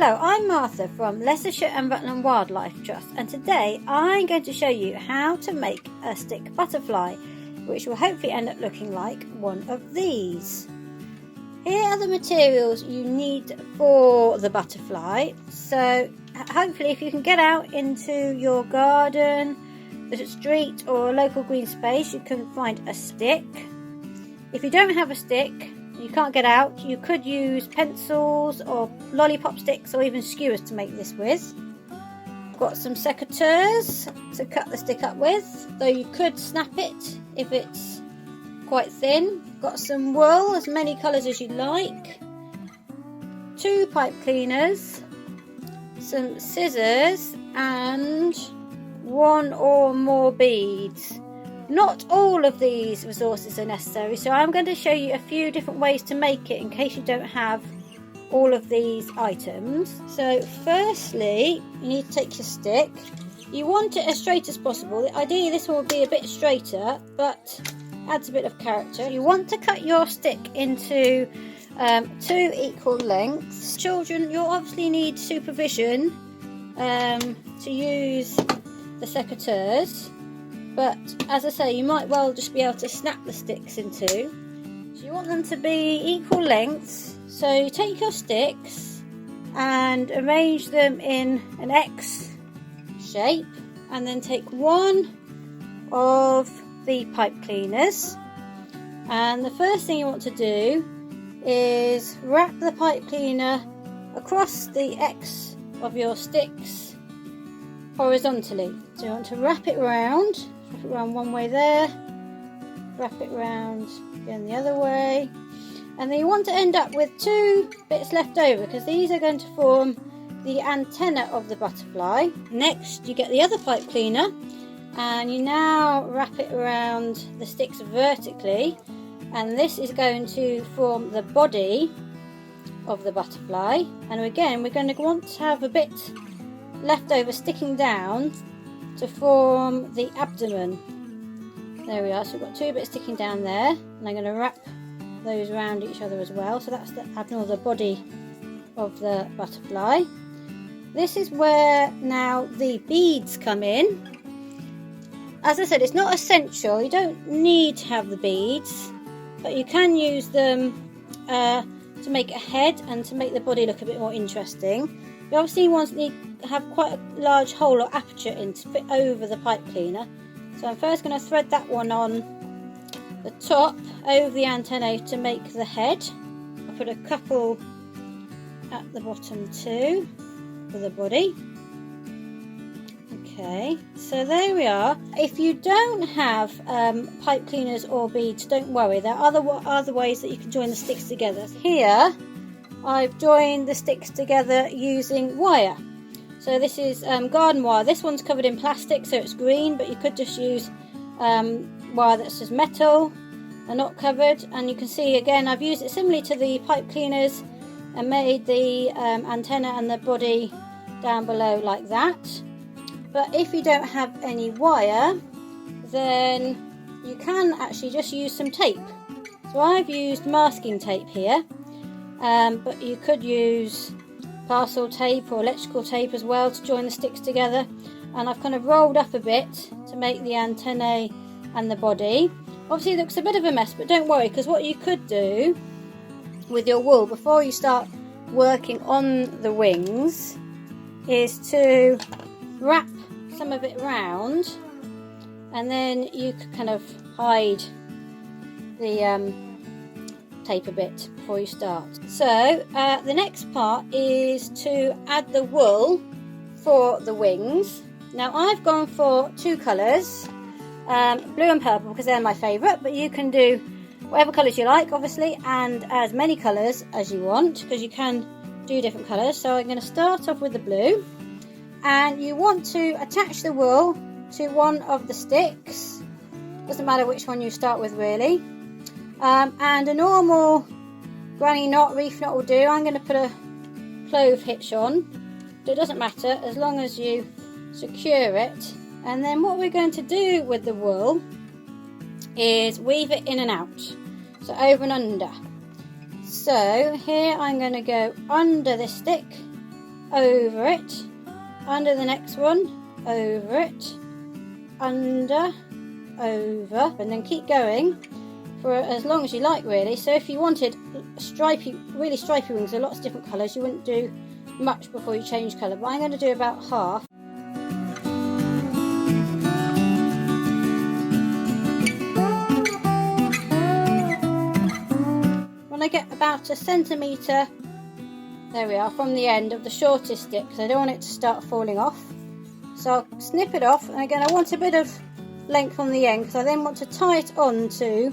Hello, I'm Martha from Leicestershire and Rutland Wildlife Trust, and today I'm going to show you how to make a stick butterfly, which will hopefully end up looking like one of these. Here are the materials you need for the butterfly. So hopefully if you can get out into your garden, the street or a local green space, you can find a stick. If you don't have a stick, you can't get out, you could use pencils or lollipop sticks or even skewers to make this with. Got some secateurs to cut the stick up with, though you could snap it if it's quite thin. Got some wool, as many colours as you like, 2 pipe cleaners, some scissors and 1 or more beads. Not all of these resources are necessary, so I'm going to show you a few different ways to make it in case you don't have all of these items. So firstly, you need to take your stick. You want it as straight as possible. Ideally this one will be a bit straighter, but adds a bit of character. You want to cut your stick into 2 equal lengths. Children, you'll obviously need supervision to use the secateurs. But as I say, you might well just be able to snap the sticks in 2. So you want them to be equal lengths. So you take your sticks and arrange them in an X shape, and then take 1 of the pipe cleaners. And the first thing you want to do is wrap the pipe cleaner across the X of your sticks horizontally. So you want to wrap it around one way there, wrap it round again the other way, and then you want to end up with 2 bits left over because these are going to form the antenna of the butterfly. Next you get the other pipe cleaner and you now wrap it around the sticks vertically, and this is going to form the body of the butterfly. And again we're going to want to have a bit left over sticking down to form the abdomen. There we are, so we've got 2 bits sticking down there, and I'm going to wrap those around each other as well. So that's the abdomen, the body of the butterfly. This is where now the beads come in. As I said, it's not essential, you don't need to have the beads, but you can use them to make a head and to make the body look a bit more interesting. You obviously want to have quite a large hole or aperture in to fit over the pipe cleaner. So I'm first going to thread that one on the top over the antennae to make the head. I'll put a couple at the bottom too for the body. Okay, so there we are. If you don't have pipe cleaners or beads, don't worry, there are other ways that you can join the sticks together. Here I've joined the sticks together using wire. So this is garden wire. This one's covered in plastic, so it's green, but you could just use wire that's just metal and not covered. And you can see again, I've used it similarly to the pipe cleaners and made the antenna and the body down below like that. But if you don't have any wire, then you can actually just use some tape. So I've used masking tape here. But you could use parcel tape or electrical tape as well to join the sticks together, and I've kind of rolled up a bit to make the antennae and the body. Obviously it looks a bit of a mess, but don't worry, because what you could do with your wool before you start working on the wings is to wrap some of it round, and then you could kind of hide the tape a bit before you start. So the next part is to add the wool for the wings. Now I've gone for 2 colours, blue and purple, because they're my favourite, but you can do whatever colours you like obviously, and as many colours as you want, because you can do different colours. So I'm going to start off with the blue, and you want to attach the wool to one of the sticks, doesn't matter which one you start with really. And a normal granny knot, reef knot will do. I'm going to put a clove hitch on, but it doesn't matter as long as you secure it. And then what we're going to do with the wool is weave it in and out, so over and under. So here I'm going to go under this stick over it, under the next one, over it, under, over, and then keep going for as long as you like, really. So if you wanted stripy, really stripy wings, lots of different colours, you wouldn't do much before you change colour, but I'm going to do about half. When I get about a centimetre, there we are, from the end of the shortest stick, because I don't want it to start falling off. So I'll snip it off, and again I want a bit of length on the end, because I then want to tie it on to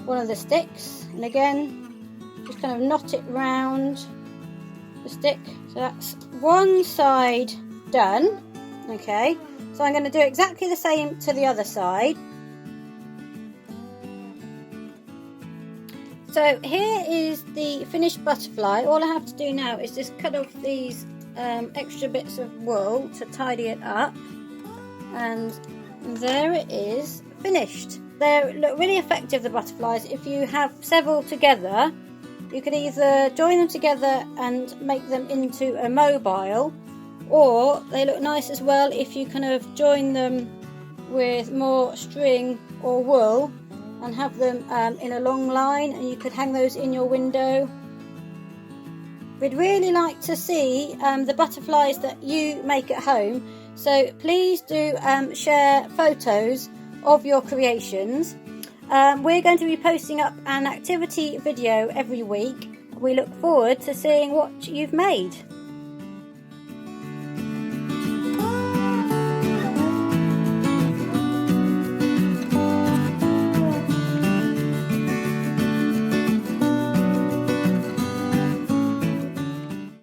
one of the sticks, and again just kind of knot it round the stick. So that's one side done. Okay, so I'm going to do exactly the same to the other side. So here is the finished butterfly. All I have to do now is just cut off these extra bits of wool to tidy it up, and there it is, finished. They look really effective, the butterflies. If you have several together, you could either join them together and make them into a mobile, or they look nice as well if you kind of join them with more string or wool and have them in a long line, and you could hang those in your window. We'd really like to see the butterflies that you make at home, so please do share photos of your creations. We're going to be posting up an activity video every week. We look forward to seeing what you've made.